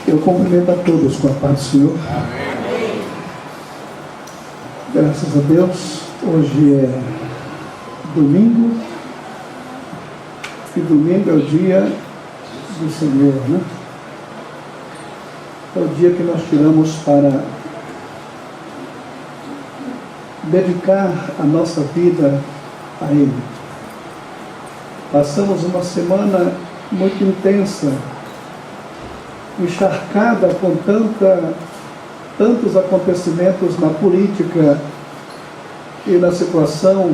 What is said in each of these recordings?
Eu cumprimento a todos com a paz do Senhor. Amém. Graças a Deus, hoje é domingo, e domingo é o dia do Senhor, né? É o dia que nós tiramos para dedicar a nossa vida a Ele. Passamos uma semana muito intensa, encharcada com tantos acontecimentos na política e na situação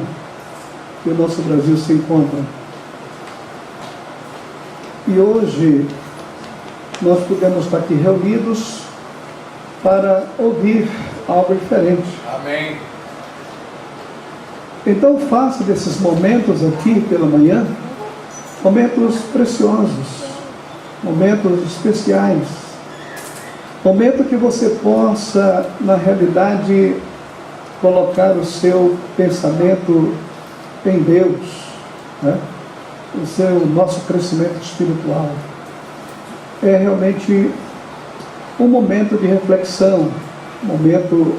que o nosso Brasil se encontra. E hoje nós podemos estar aqui reunidos para ouvir algo diferente. Amém. Então faça desses momentos aqui pela manhã momentos preciosos, momentos especiais, momento que você possa, na realidade, colocar o seu pensamento em Deus, né? O nosso crescimento espiritual. É realmente um momento de reflexão, um momento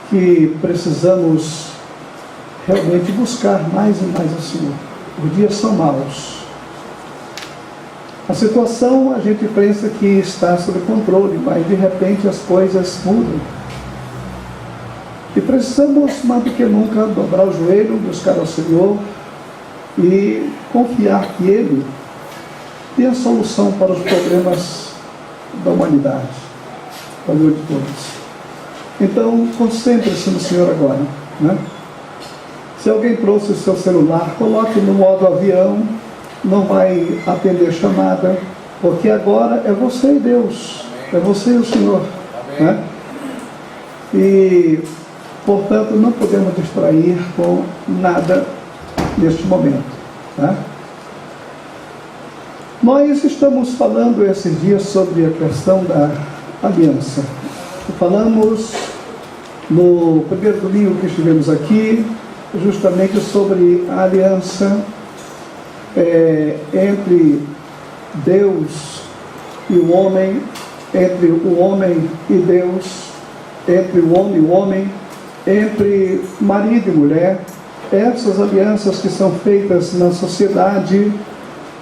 que precisamos realmente buscar mais e mais o Senhor. Os dias são maus. A situação a gente pensa que está sob controle, mas de repente as coisas mudam. E precisamos, mais do que nunca, dobrar o joelho, buscar ao Senhor e confiar que Ele tem a solução para os problemas da humanidade, valor de todos. Então, concentre-se no Senhor agora, né? Se alguém trouxe o seu celular, coloque no modo avião, não vai atender chamada, porque agora é você e Deus, é você e o Senhor, né? E, portanto, não podemos distrair com nada neste momento, tá? Nós estamos falando esses dias sobre a questão da aliança. Falamos no primeiro domingo que estivemos aqui, justamente sobre a aliança entre Deus e o homem, entre o homem e Deus, entre o homem e o homem, entre marido e mulher, essas alianças que são feitas na sociedade,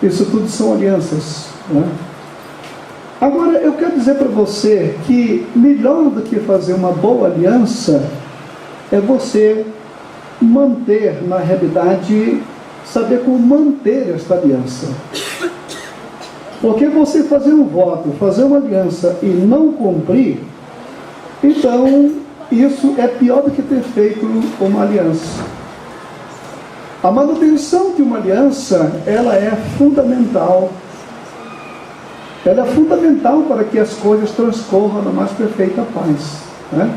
isso tudo são alianças, né? Agora, eu quero dizer para você que melhor do que fazer uma boa aliança é você manter, na realidade, saber como manter esta aliança. Porque você fazer um voto, fazer uma aliança e não cumprir, então isso é pior do que ter feito uma aliança. A manutenção de uma aliança, ela é fundamental. Ela é fundamental para que as coisas transcorram na mais perfeita paz, né?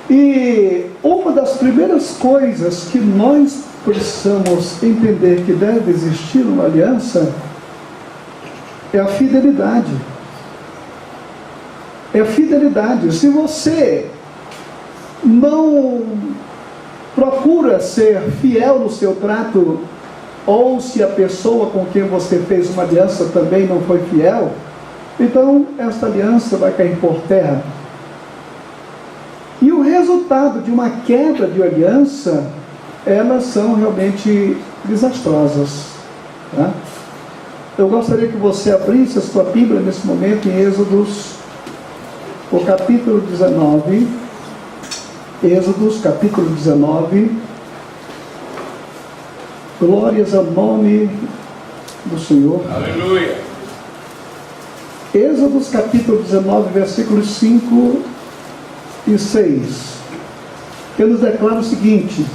E uma das primeiras coisas que nós precisamos entender que deve existir numa aliança é a fidelidade. É a fidelidade. Se você não procura ser fiel no seu trato, ou se a pessoa com quem você fez uma aliança também não foi fiel, então esta aliança vai cair por terra. E o resultado de uma quebra de aliança, elas são realmente desastrosas, tá? Eu gostaria que você abrisse a sua Bíblia nesse momento em Êxodos, o capítulo 19. Êxodos, capítulo 19. Glórias ao nome do Senhor. Aleluia. Êxodos, capítulo 19, versículos 5 e 6, que nos declara o seguinte: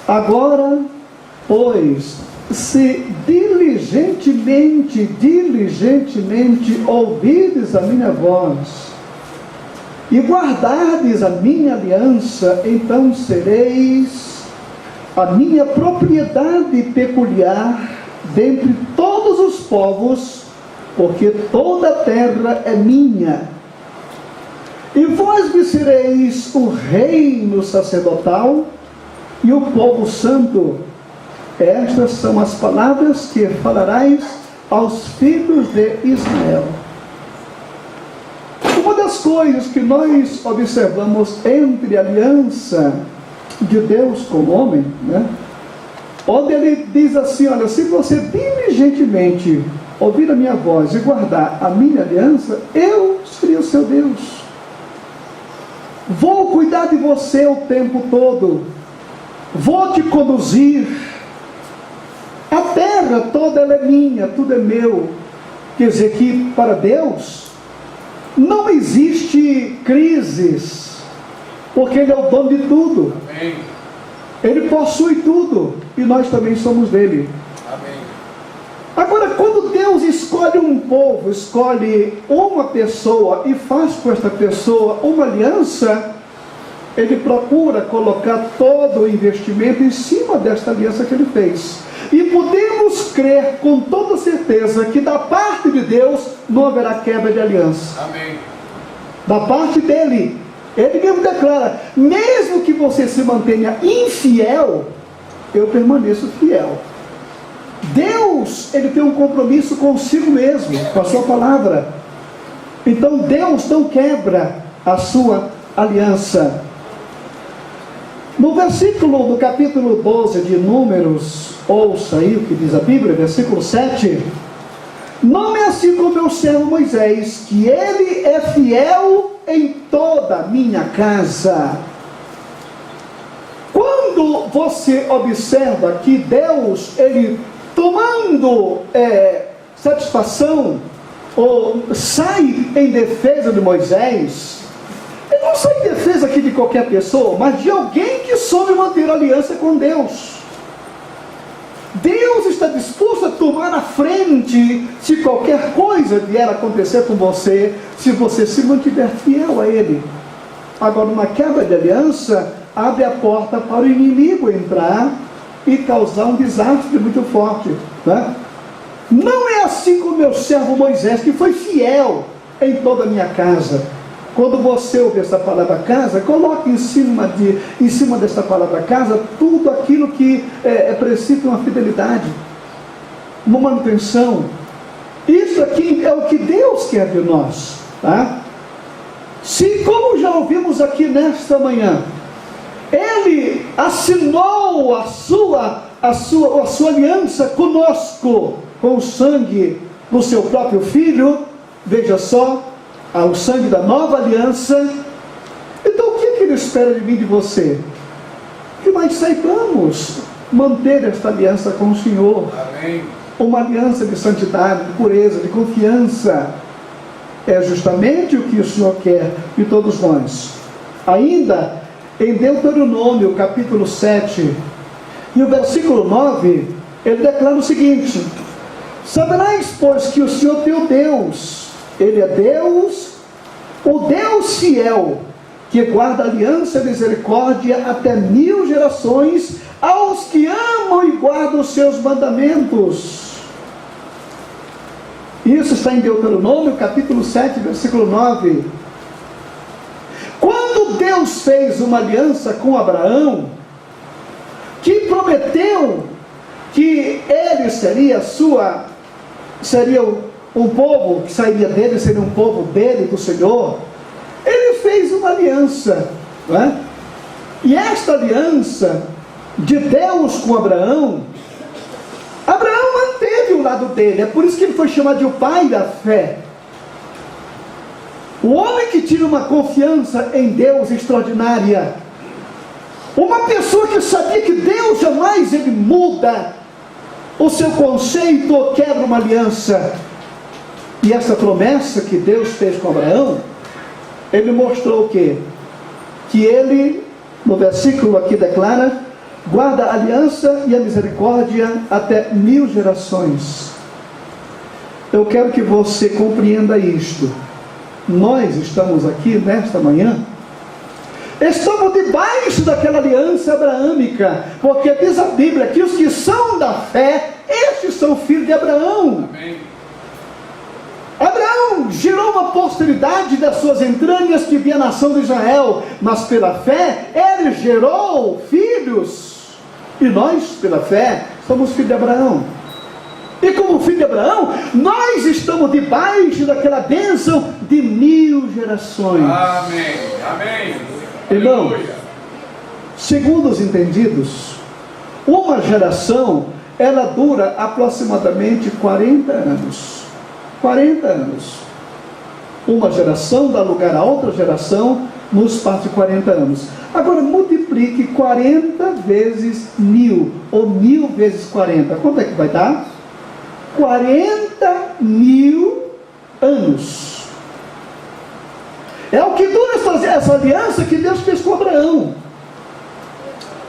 agora, pois, se diligentemente ouvides a minha voz e guardardes a minha aliança, então sereis a minha propriedade peculiar dentre todos os povos, porque toda a terra é minha. E vós me sereis o reino sacerdotal e o povo santo. Estas são as palavras que falarás aos filhos de Israel. Uma das coisas que nós observamos entre a aliança de Deus com o homem, né? Onde ele diz assim, olha, se você diligentemente ouvir a minha voz e guardar a minha aliança, eu serei o seu Deus. Vou cuidar de você o tempo todo. Vou te conduzir. A terra toda ela é minha, tudo é meu. Quer dizer que para Deus não existe crises, porque Ele é o dono de tudo. Amém. Ele possui tudo e nós também somos dele. Amém. Agora, quando Deus escolhe um povo, escolhe uma pessoa e faz com esta pessoa uma aliança, Ele procura colocar todo o investimento em cima desta aliança que Ele fez. E podemos crer com toda certeza que da parte de Deus não haverá quebra de aliança. Amém. Da parte dele, Ele mesmo declara, mesmo que você se mantenha infiel, eu permaneço fiel. Deus, Ele tem um compromisso consigo mesmo, com a sua palavra. Então Deus não quebra a sua aliança. No versículo do capítulo 12 de Números, ouça aí o que diz a Bíblia, versículo 7. Não é assim com o meu servo Moisés, que ele é fiel em toda a minha casa. Quando você observa que Deus, Ele tomando satisfação, ou sai em defesa de Moisés, Ele não sai em defesa aqui de qualquer pessoa, mas de alguém que soube manter aliança com Deus. Deus está disposto a tomar a frente se qualquer coisa vier a acontecer com você, se você se mantiver fiel a Ele. Agora, uma quebra de aliança abre a porta para o inimigo entrar e causar um desastre muito forte, né? Não é assim com o meu servo Moisés, que foi fiel em toda a minha casa. Quando você ouvir essa palavra casa, coloque em cima dessa palavra casa tudo aquilo que é preciso de uma fidelidade, uma manutenção. Isso aqui é o que Deus quer de nós, tá? Se, como já ouvimos aqui nesta manhã, Ele assinou a sua aliança conosco, com o sangue do seu próprio Filho, veja só, o sangue da nova aliança. Então o que Ele espera de mim e de você? Que nós saibamos manter esta aliança com o Senhor. Amém. Uma aliança de santidade, de pureza, de confiança. É justamente o que o Senhor quer de todos nós. Ainda em Deuteronômio capítulo 7 e o versículo 9, ele declara o seguinte: saberás, pois, que o Senhor teu Deus, Ele é Deus, o Deus fiel, que guarda aliança e misericórdia até 1000 gerações, aos que amam e guardam os seus mandamentos. Isso está em Deuteronômio, capítulo 7, versículo 9. Quando Deus fez uma aliança com Abraão, que prometeu que ele seria um povo que sairia dele, seria um povo dele, do Senhor, Ele fez uma aliança, não é? E esta aliança de Deus com Abraão manteve o lado dele. É por isso que ele foi chamado de o pai da fé. O homem que tinha uma confiança em Deus extraordinária, uma pessoa que sabia que Deus jamais ele muda o seu conceito ou quebra uma aliança. E essa promessa que Deus fez com Abraão, Ele mostrou o quê? Que Ele, no versículo aqui declara, guarda a aliança e a misericórdia até 1000 gerações. Eu quero que você compreenda isto. Nós estamos aqui nesta manhã, estamos debaixo daquela aliança abraâmica, porque diz a Bíblia que os que são da fé, estes são filhos de Abraão. Amém. Abraão gerou uma posteridade das suas entranhas que via a nação de Israel, mas pela fé ele gerou filhos, e nós pela fé somos filhos de Abraão. E como filho de Abraão, nós estamos debaixo daquela bênção de 1000 gerações. Amém. Amém. Irmão, Aleluia. segundo os entendidos, uma geração, ela dura aproximadamente 40 anos. 40 anos. Uma geração dá lugar a outra geração no espaço de 40 anos. Agora multiplique 40 vezes 1000, ou 1000 vezes 40. Quanto é que vai dar? 40.000 anos. É o que dura essa aliança que Deus fez com Abraão.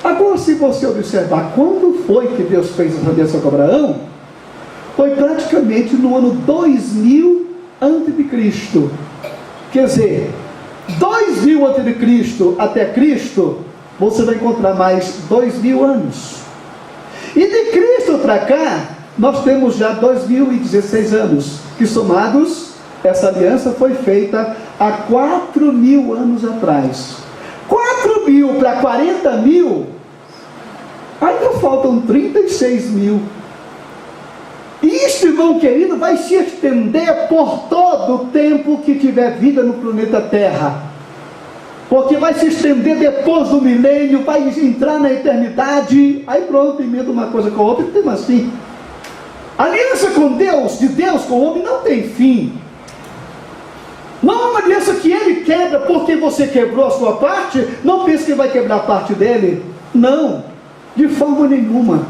Agora, se você observar quando foi que Deus fez essa aliança com Abraão, foi praticamente no ano 2000 a.C. Quer dizer, 2000 a.C. até Cristo, você vai encontrar mais 2000 anos. E de Cristo para cá, nós temos já 2016 anos, que somados, essa aliança foi feita há 4.000 anos atrás. 4.000 para 40.000, ainda faltam 36.000. E isto, irmão querido, vai se estender por todo o tempo que tiver vida no planeta Terra. Porque vai se estender depois do milênio, vai entrar na eternidade. Aí pronto, emenda uma coisa com a outra, tem mais fim. A aliança com Deus, de Deus com o homem, não tem fim. Não é uma aliança que ele quebra porque você quebrou a sua parte. Não pense que vai quebrar a parte dele. Não, de forma nenhuma.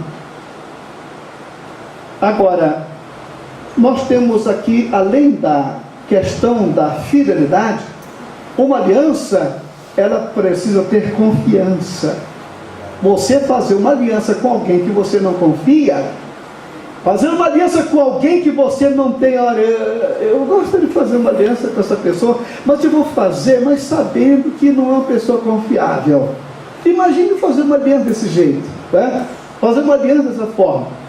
Agora, nós temos aqui, além da questão da fidelidade, uma aliança, ela precisa ter confiança. Você fazer uma aliança com alguém que você não confia, fazer uma aliança com alguém que você não tem, olha, eu gosto de fazer uma aliança com essa pessoa, mas eu vou fazer, mas sabendo que não é uma pessoa confiável. Imagine fazer uma aliança desse jeito, né? Fazer uma aliança dessa forma.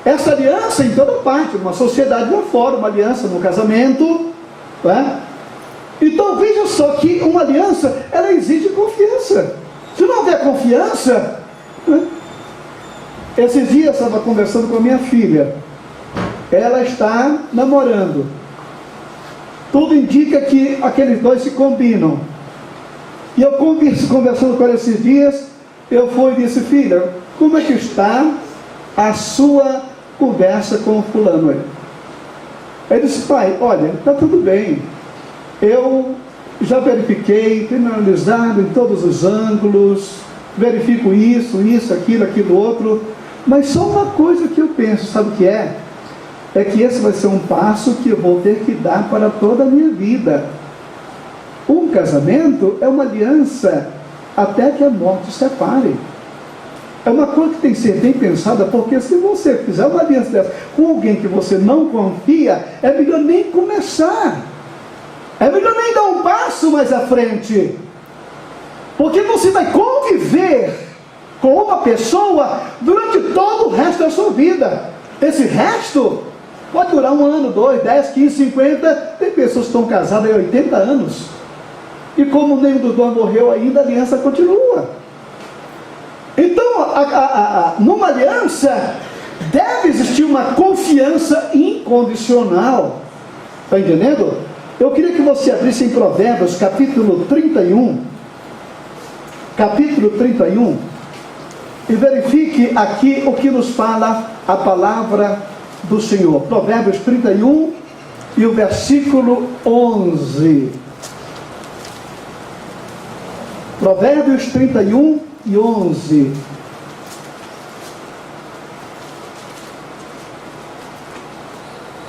Essa aliança em toda parte, numa sociedade lá fora, uma aliança no casamento, né? Então veja só que uma aliança, ela exige confiança. Se não houver confiança, né? Esses dias eu estava conversando com a minha filha, ela está namorando, tudo indica que aqueles dois se combinam, e eu conversando com ela esses dias, eu fui e disse: filha, como é que está a sua conversa com o fulano aí? Ele disse: pai, olha, está tudo bem, eu já verifiquei, tenho analisado em todos os ângulos, verifico isso, aquilo, outro, mas só uma coisa que eu penso, sabe o que é? É que esse vai ser um passo que eu vou ter que dar para toda a minha vida. Um casamento é uma aliança até que a morte separe. É uma coisa que tem que ser bem pensada, porque se você fizer uma aliança dessa com alguém que você não confia, é melhor nem começar. É melhor nem dar um passo mais à frente. Porque você vai conviver com uma pessoa durante todo o resto da sua vida. Esse resto pode durar 1 ano, 2, 10, 15, 50. Tem pessoas que estão casadas há 80 anos. E como nenhum dos dois morreu ainda, a aliança continua. Então, numa aliança, deve existir uma confiança incondicional. Está entendendo? Eu queria que você abrisse em Provérbios, capítulo 31. Capítulo 31. E verifique aqui o que nos fala a palavra do Senhor. Provérbios 31 e o versículo 11. Provérbios 31 e 11.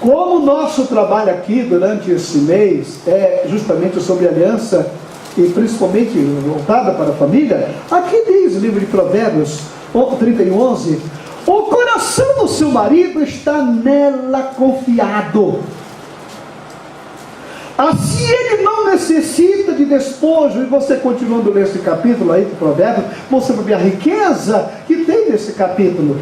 Como o nosso trabalho aqui durante esse mês é justamente sobre aliança, e principalmente voltada para a família, aqui diz o livro de Provérbios 31, 11: o coração do seu marido está nela confiado, assim ele não necessita de despojo. E você continuando nesse capítulo aí de Provérbios, você vai ver a riqueza que tem nesse capítulo.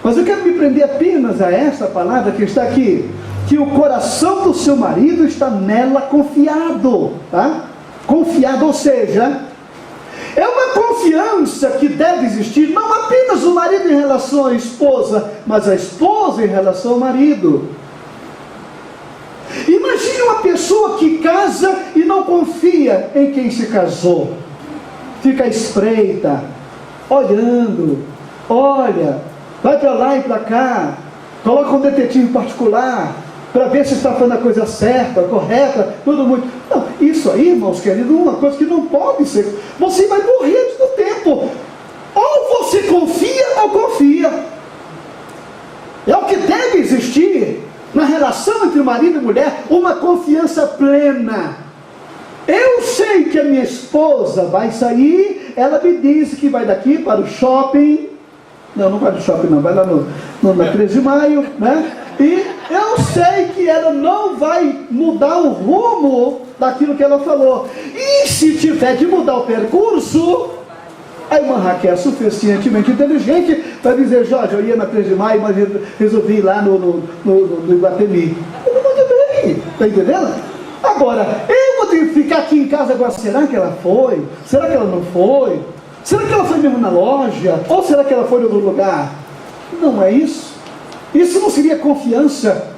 Mas eu quero me prender apenas a essa palavra que está aqui, que o coração do seu marido está nela confiado, tá? Confiado, ou seja, É uma confiança que deve existir não apenas o marido em relação à esposa, mas a esposa em relação ao marido. Imagine uma pessoa que casa e não confia em quem se casou. Fica à espreita, olhando, olha, vai para lá e para cá, coloca um detetive particular, para ver se está fazendo a coisa certa, correta, tudo muito. Não, isso aí, irmãos queridos, é uma coisa que não pode ser. Você vai morrer antes do tempo. Ou você confia ou confia. É o que deve existir na relação entre marido e mulher, uma confiança plena. Eu sei que a minha esposa vai sair, ela me disse que vai daqui para o shopping. Não vai no shopping não, vai lá na 13 de maio, né? E eu sei que ela não vai mudar o rumo daquilo que ela falou. E se tiver de mudar o percurso, a irmã Raquel é suficientemente inteligente para dizer: Jorge, eu ia na 13 de maio, mas resolvi ir lá no Iguatemi. Muito bem, está entendendo? Agora, eu vou ter que ficar aqui em casa agora. Será que ela foi? Será que ela não foi? Será que ela foi mesmo na loja? Ou será que ela foi em outro lugar? Não é isso. Isso não seria confiança.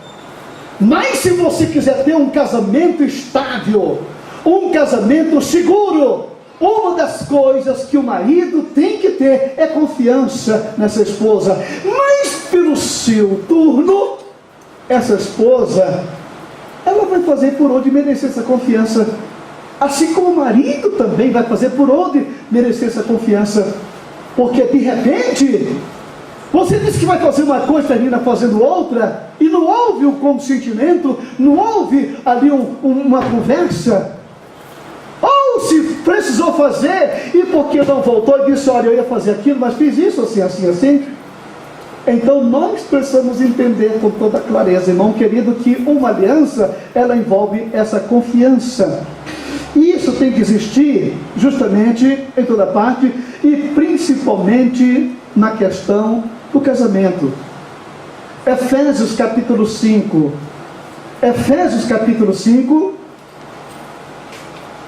Mas se você quiser ter um casamento estável, um casamento seguro, uma das coisas que o marido tem que ter é confiança nessa esposa. Mas pelo seu turno, essa esposa, ela vai fazer por onde merecer essa confiança. Assim como o marido também vai fazer por onde merecer essa confiança. Porque de repente, você diz que vai fazer uma coisa e termina fazendo outra, e não houve um consentimento, não houve ali uma conversa. Ou se precisou fazer, e porque não voltou e disse: olha, eu ia fazer aquilo, mas fiz isso, assim, assim, assim. Então nós precisamos entender com toda clareza, irmão querido, que uma aliança, ela envolve essa confiança. E isso tem que existir justamente em toda parte, e principalmente na questão do casamento. Efésios capítulo 5. Efésios capítulo 5.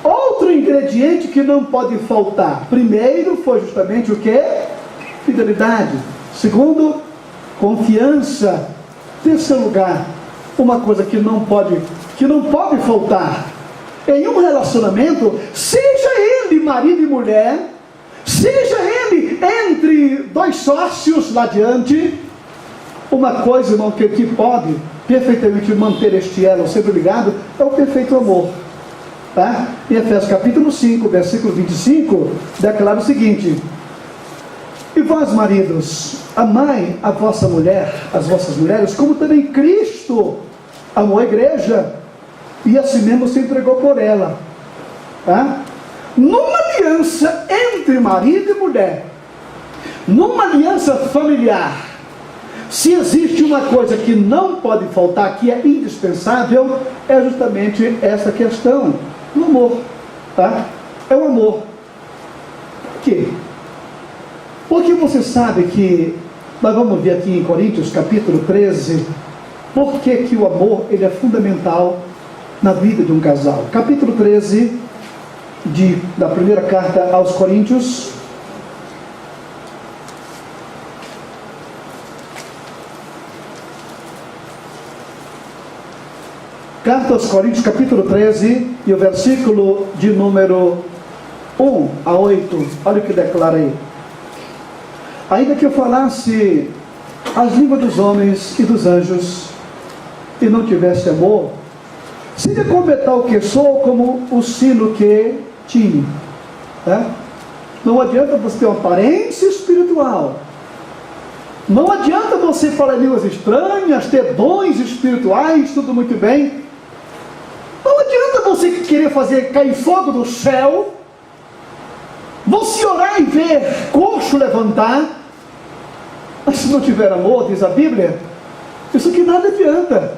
Outro ingrediente que não pode faltar. Primeiro foi justamente o que? Fidelidade. Segundo, confiança. Terceiro lugar, uma coisa que não pode faltar em um relacionamento, seja ele marido e mulher, seja ele entre dois sócios lá adiante, uma coisa, irmão, que pode perfeitamente manter este elo sempre ligado, é o perfeito amor. Tá? Em Efésios capítulo 5, versículo 25, declara o seguinte: e vós, maridos, amai a vossa mulher, as vossas mulheres, como também Cristo amou a igreja, e assim mesmo se entregou por ela. Tá? Numa aliança entre marido e mulher, numa aliança familiar, se existe uma coisa que não pode faltar, que é indispensável, é justamente essa questão do amor. Tá? É o amor. Por quê? Porque você sabe que, nós vamos ver aqui em Coríntios capítulo 13, por que o amor ele é fundamental na vida de um casal. Capítulo 13 da primeira carta aos Coríntios. Carta aos Coríntios, capítulo 13, e o versículo de número 1 a 8. Olha o que declara aí: ainda que eu falasse as línguas dos homens e dos anjos, e não tivesse amor, seria como metal que sou, como o sino que tine. Não adianta você ter uma aparência espiritual, não adianta você falar línguas estranhas, ter dons espirituais, tudo muito bem. Não adianta você querer fazer cair fogo do céu, você orar e ver coxo levantar, mas se não tiver amor, diz a Bíblia, isso que nada adianta.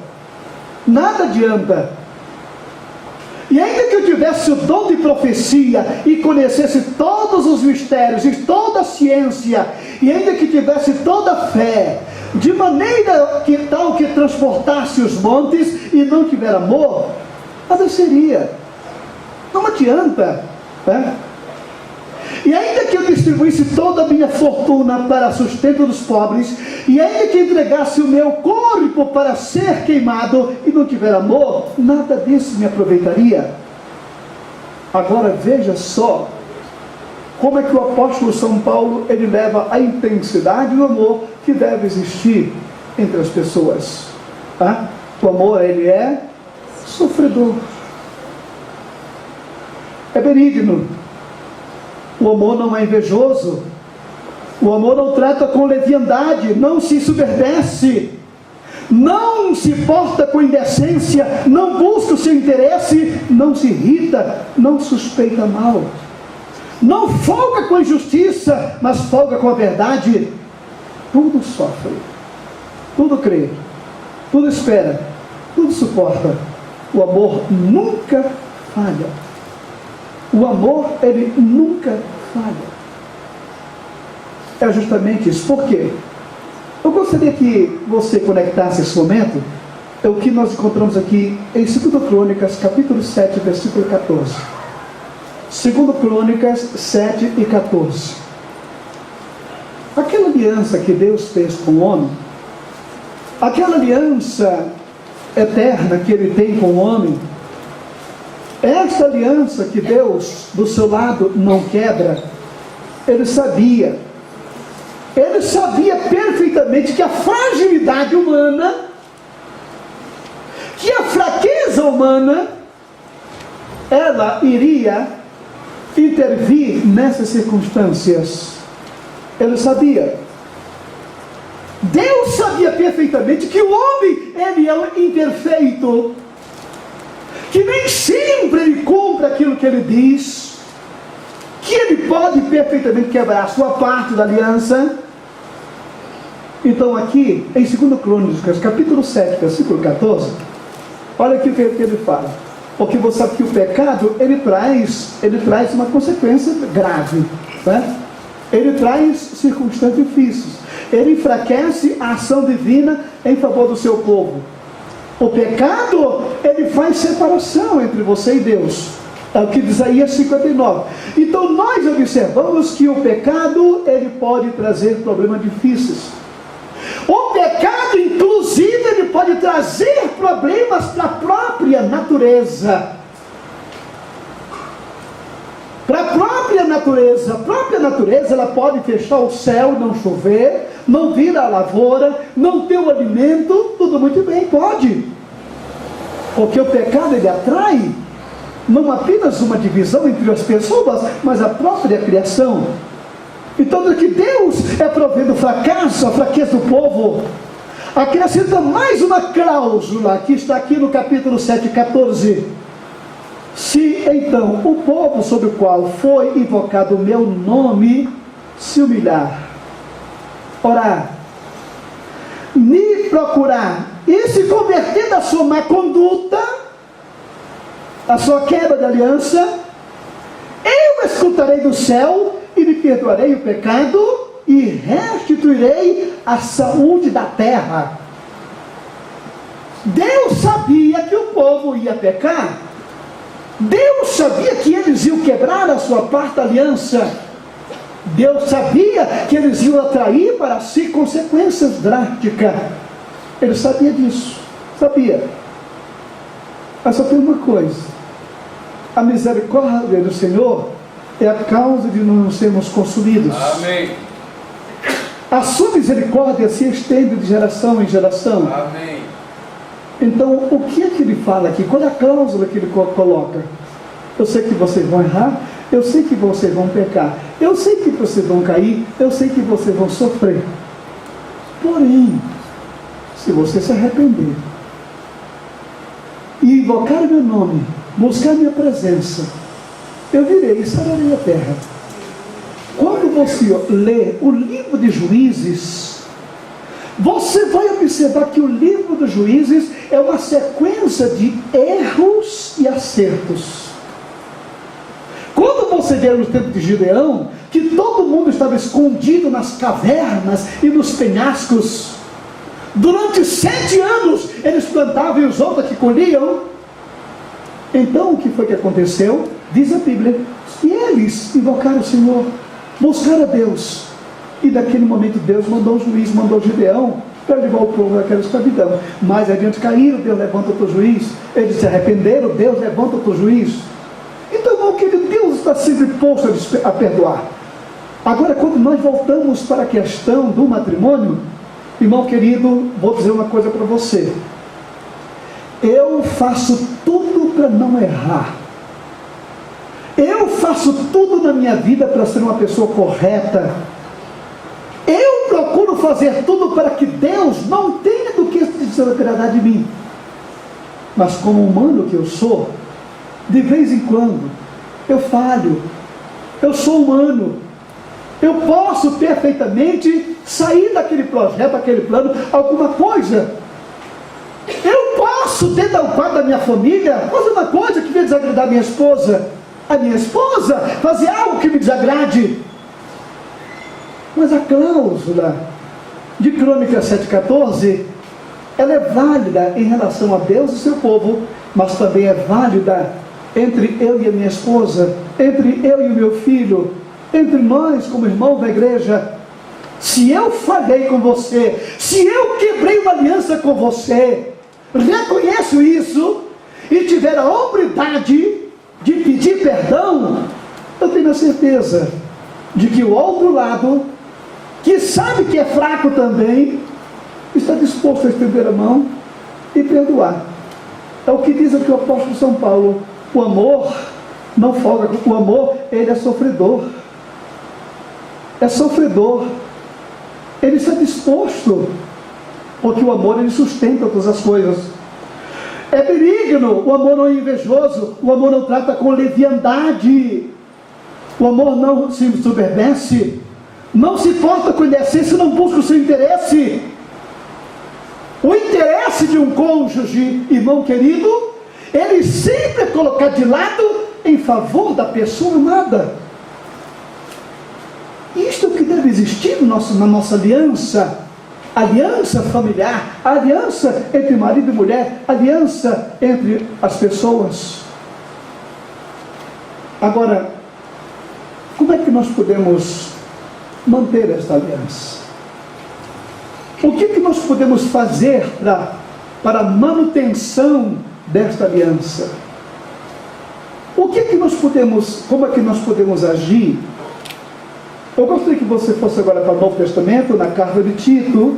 Nada adianta. E ainda que eu tivesse o dom de profecia e conhecesse todos os mistérios e toda a ciência, e ainda que tivesse toda a fé, de maneira que tal que transportasse os montes, e não tiver amor, nada seria. Não adianta. e ainda que eu distribuísse toda a minha fortuna para sustento dos pobres, e ainda que entregasse o meu corpo para ser queimado, e não tiver amor, nada disso me aproveitaria. Agora veja só, como é que o apóstolo São Paulo, ele leva a intensidade do amor que deve existir entre as pessoas. Tá? O amor, ele é sofredor, é benigno. O amor não é invejoso. O amor não trata com leviandade, não se subverte, não se porta com indecência, não busca o seu interesse, não se irrita, não suspeita mal, não folga com a injustiça, mas folga com a verdade. Tudo sofre, tudo crê, tudo espera, tudo suporta. O amor nunca falha. O amor, ele nunca falha. É justamente isso. Por quê? Eu gostaria que você conectasse esse momento, é o que nós encontramos aqui em 2 Crônicas, capítulo 7, versículo 14. 2 Crônicas 7 e 14. Aquela aliança que Deus fez com o homem, aquela aliança eterna que Ele tem com o homem, essa aliança que Deus, do seu lado, não quebra. Ele sabia perfeitamente que a fragilidade humana, que a fraqueza humana, ela iria intervir nessas circunstâncias. Ele sabia. Deus sabia perfeitamente que o homem, ele é imperfeito, que nem sempre ele cumpre aquilo que ele diz, que ele pode perfeitamente quebrar a sua parte da aliança. Então aqui, em 2 Crônicas, capítulo 7, versículo 14, olha aqui o que ele fala. Porque você sabe que o pecado, ele traz uma consequência grave, né? Ele traz circunstâncias difíceis. Ele enfraquece a ação divina em favor do seu povo. O pecado, ele faz separação entre você e Deus. É o que diz Isaías 59. Então nós observamos que o pecado, ele pode trazer problemas difíceis. O pecado, inclusive, ele pode trazer problemas para a própria natureza. Para a própria natureza. A própria natureza, ela pode fechar o céu, não chover, não vir a lavoura, não ter o alimento, tudo muito bem, pode. Porque o pecado, ele atrai não apenas uma divisão entre as pessoas, mas a própria criação. Então, que Deus é provendo fracasso, a fraqueza do povo, acrescenta mais uma cláusula, que está aqui no capítulo 7, 14. Se então o povo sobre o qual foi invocado o meu nome se humilhar, orar, me procurar e se converter da sua má conduta, a sua quebra de aliança, eu escutarei do céu e lhe perdoarei o pecado e restituirei a saúde da terra. Deus sabia que o povo ia pecar. Deus sabia que eles iam quebrar a sua parte da aliança. Deus sabia que eles iam atrair para si consequências drásticas. Ele sabia disso. Sabia. Mas só tem uma coisa: a misericórdia do Senhor é a causa de não sermos consumidos. Amém. A sua misericórdia se estende de geração em geração. Amém. Então, o que é que ele fala aqui? Qual é a cláusula que ele coloca? Eu sei que vocês vão errar, eu sei que vocês vão pecar, eu sei que vocês vão cair, eu sei que vocês vão sofrer. Porém, se você se arrepender e invocar o meu nome, buscar minha presença, eu virei e sararei a terra. Quando você lê o livro de Juízes, você vai observar que o livro dos Juízes é uma sequência de erros e acertos. Quando você vê no tempo de Gideão, que todo mundo estava escondido nas cavernas e nos penhascos, durante 7 anos eles plantavam e os outros que colhiam. Então o que foi que aconteceu? Diz a Bíblia, E eles invocaram o Senhor, buscaram a Deus. E naquele momento Deus mandou o juiz, mandou Gideão para levar o povo daquela escravidão. Mais adiante caíram, Deus levanta outro juiz. Eles se arrependeram, Deus levanta outro juiz. Então, irmão querido, Deus está sempre posto a perdoar. Agora, quando nós voltamos para a questão do matrimônio, irmão querido, vou dizer uma coisa para você. Eu faço tudo para não errar. Eu faço tudo na minha vida para ser uma pessoa correta. Eu procuro fazer tudo para que Deus não tenha do que se desagradar de mim. Mas como humano que eu sou, de vez em quando, eu falho. Eu sou humano. Eu posso perfeitamente sair daquele projeto, daquele plano, alguma coisa. Eu posso, dentro do quadro da minha família, fazer uma coisa que venha desagradar a minha esposa. A minha esposa fazer algo que me desagrade. Mas a cláusula de Crônicas 7,14, ela é válida em relação a Deus e seu povo, mas também é válida entre eu e a minha esposa, entre eu e o meu filho, entre nós como irmãos da igreja. Se eu falhei com você, se eu quebrei uma aliança com você, reconheço isso e tiver a hombridade de pedir perdão, eu tenho a certeza de que o outro lado, que sabe que é fraco também, está disposto a estender a mão e perdoar. É o que diz aqui o apóstolo São Paulo: o amor não folga, o amor, ele é sofredor. É sofredor. Ele está disposto, porque o amor, ele sustenta todas as coisas. É benigno, o amor não é invejoso, o amor não trata com leviandade, o amor não se ensoberbece, não se porta com indecência, não busca o seu interesse. O interesse de um cônjuge, irmão querido, ele sempre é colocado de lado em favor da pessoa amada. Isto é o que deve existir na nossa aliança. Aliança familiar, aliança entre marido e mulher, aliança entre as pessoas. Agora, como é que nós podemos manter esta aliança? O que nós podemos fazer para a manutenção desta aliança? Como é que nós podemos agir? Eu gostaria que você fosse agora para o Novo Testamento, na carta de Tito.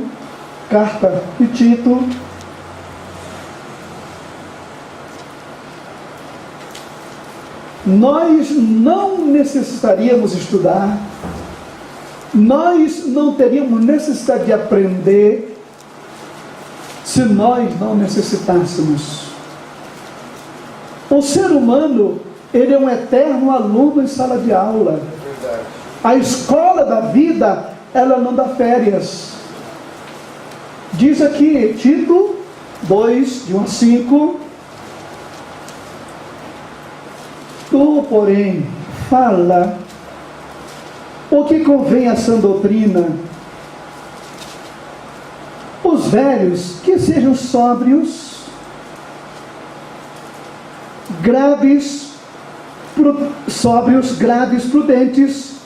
Nós não necessitaríamos estudar, nós não teríamos necessidade de aprender, se nós não necessitássemos. O ser humano, ele é um eterno aluno em sala de aula. A escola da vida, ela não dá férias. Diz aqui, Tito 2, de 1 a 5. Tu, porém, fala o que convém a sã doutrina. Os velhos que sejam sóbrios, graves, prudentes,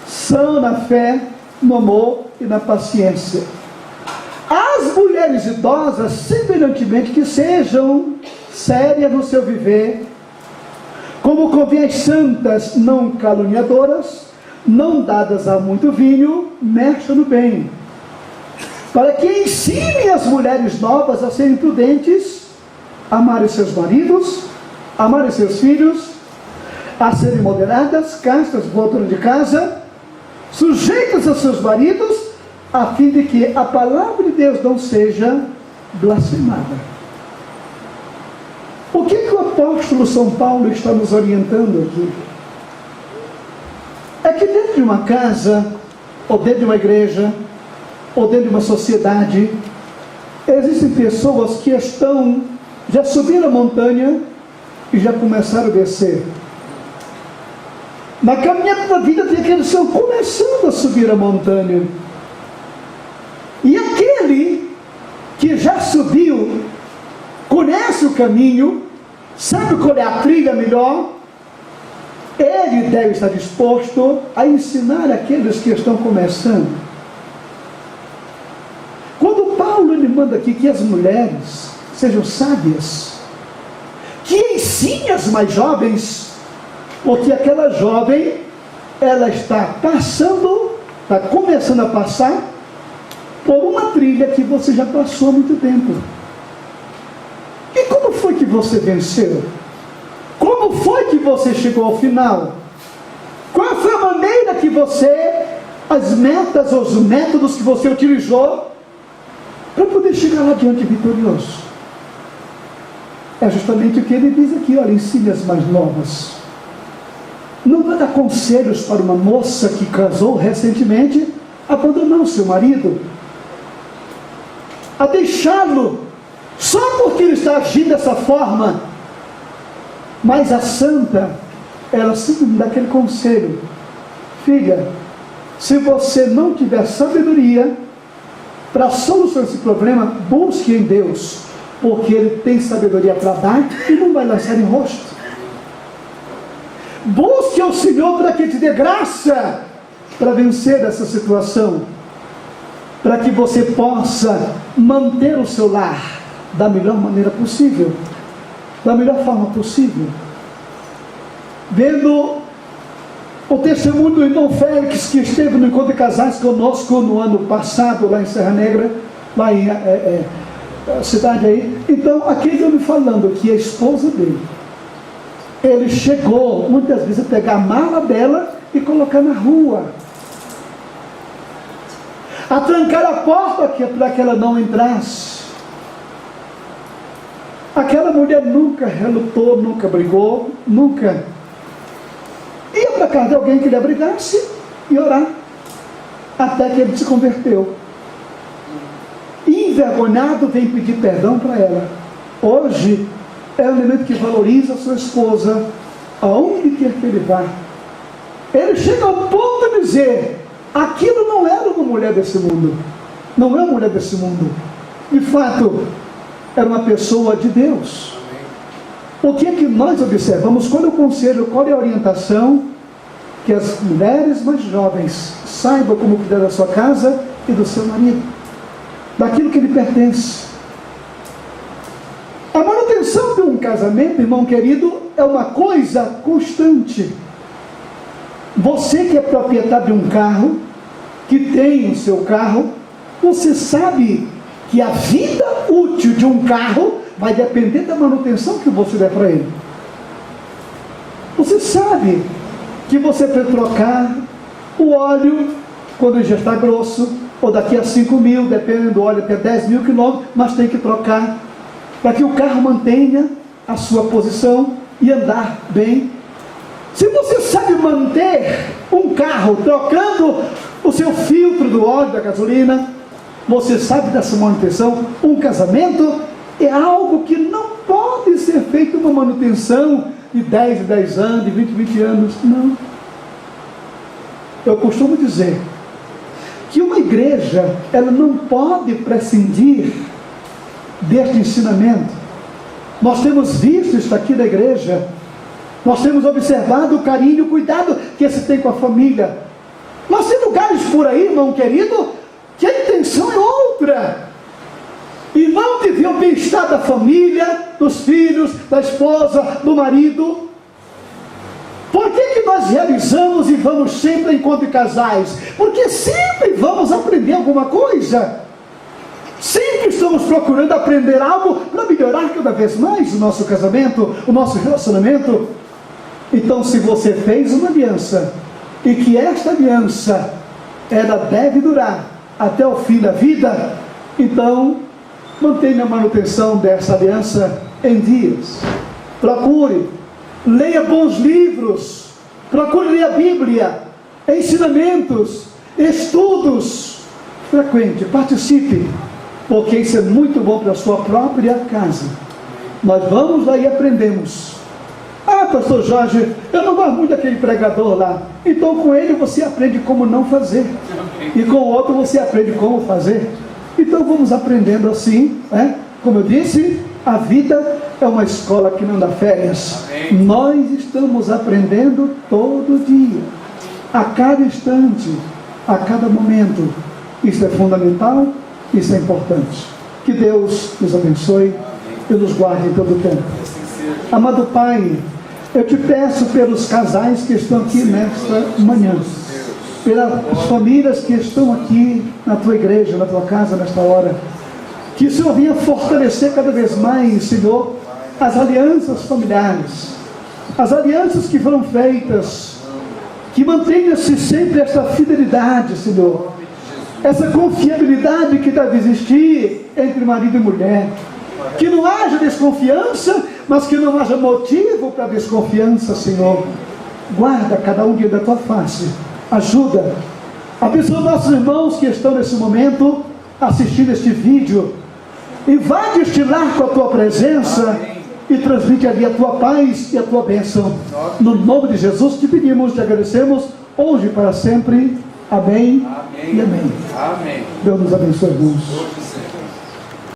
são na fé, no amor e na paciência. As mulheres idosas, semelhantemente, que sejam sérias no seu viver, como convém às santas, não caluniadoras, não dadas a muito vinho, mexam no bem, para que ensinem as mulheres novas a serem prudentes, amarem seus maridos, amarem seus filhos, a serem moderadas, castas, voltas de casa, sujeitas a seus maridos, a fim de que a palavra de Deus não seja blasfemada. O que o apóstolo São Paulo está nos orientando aqui? É que dentro de uma casa, ou dentro de uma igreja, ou dentro de uma sociedade, existem pessoas que já subiram a montanha e já começaram a descer. Na caminhada da vida tem aqueles que estão começando a subir a montanha. E aquele que já subiu, conhece o caminho, sabe qual é a trilha melhor, ele deve estar disposto a ensinar aqueles que estão começando. Quando Paulo ele manda aqui que as mulheres sejam sábias, que ensine as mais jovens, porque aquela jovem, ela está começando a passar por uma trilha que você já passou há muito tempo. E como foi que você venceu? Como foi que você chegou ao final? Qual foi a maneira que as metas, os métodos que você utilizou para poder chegar lá diante vitorioso? É justamente o que ele diz aqui, olha, ensine as mais novas. Não vai dar conselhos para uma moça que casou recentemente, abandonar o seu marido, a deixá-lo, só porque ele está agindo dessa forma. Mas a santa, ela sempre dá aquele conselho: filha, se você não tiver sabedoria para solucionar esse problema, busque em Deus, porque Ele tem sabedoria para dar e não vai lançar em rosto. Busque ao Senhor para que te dê graça para vencer essa situação, para que você possa manter o seu lar da melhor maneira possível, da melhor forma possível. Vendo o testemunho do irmão Félix, que esteve no encontro de casais conosco no ano passado, lá em Serra Negra, lá em cidade aí. Então, aqui ele me falando que a esposa dele, ele chegou muitas vezes a pegar a mala dela e colocar na rua, a trancar a porta para que ela não entrasse. Aquela mulher nunca relutou, nunca brigou, nunca ia para casa de alguém que lhe abrigasse e orar, até que ele se converteu. Envergonhado, vem pedir perdão para ela. Hoje é um elemento que valoriza a sua esposa, aonde quer que ele vá. Ele chega ao ponto de dizer: aquilo não era uma mulher desse mundo, não é uma mulher desse mundo. De fato, era uma pessoa de Deus. O que é que nós observamos? Qual é o conselho, qual é a orientação? Que as mulheres mais jovens saibam como cuidar da sua casa e do seu marido, daquilo que lhe pertence. A manutenção de um casamento, irmão querido, é uma coisa constante. Você que é proprietário de um carro, que tem o seu carro, você sabe que a vida útil de um carro vai depender da manutenção que você der para ele. Você sabe que você tem que trocar o óleo quando ele já está grosso, ou daqui a 5.000, dependendo do óleo, até 10.000 quilômetros, mas tem que trocar, para que o carro mantenha a sua posição e andar bem. Se você sabe manter um carro trocando o seu filtro do óleo da gasolina, você sabe dessa manutenção. Um casamento é algo que não pode ser feito uma manutenção de 10 anos, de 20 anos, não. Eu costumo dizer que uma igreja, ela não pode prescindir deste ensinamento. Nós temos visto isso aqui da igreja, nós temos observado o carinho e o cuidado que se tem com a família. Nós temos lugares por aí, irmão querido, que a intenção é outra, e não de ver o bem-estar da família, dos filhos, da esposa, do marido. Por que nós realizamos e vamos sempre a encontro de casais? Porque sempre vamos aprender alguma coisa, sempre estamos procurando aprender algo para melhorar cada vez mais o nosso casamento, o nosso relacionamento. Então, se você fez uma aliança, e que esta aliança, ela deve durar até o fim da vida, então mantenha a manutenção dessa aliança em dias. Procure, leia bons livros, procure ler a Bíblia, ensinamentos, estudos, frequente, participe, porque isso é muito bom para a sua própria casa. Nós vamos lá e aprendemos. Ah, pastor Jorge, eu não gosto muito daquele pregador lá. Então com ele você aprende como não fazer, e com o outro você aprende como fazer. Então vamos aprendendo assim, como eu disse, A vida é uma escola que não dá férias. Amém. Nós estamos aprendendo todo dia, a cada instante, a cada momento. Isso é fundamental, isso é importante. Que Deus nos abençoe e nos guarde em todo o tempo. Amado Pai, eu te peço pelos casais que estão aqui nesta manhã, pelas famílias que estão aqui na tua igreja, na tua casa nesta hora, que o Senhor venha fortalecer cada vez mais, Senhor, as alianças familiares, as alianças que foram feitas, que mantenha-se sempre esta fidelidade, Senhor, essa confiabilidade que deve existir entre marido e mulher, que não haja desconfiança, mas que não haja motivo para desconfiança, Senhor. Guarda cada um dia da tua face, ajuda, abençoa nossos irmãos que estão nesse momento assistindo este vídeo, invade este lar com a tua presença e transmite ali a tua paz e a tua bênção. No nome de Jesus te pedimos, te agradecemos, hoje e para sempre. Amém, Amém. e amém. Amém. Deus nos abençoe, irmãos.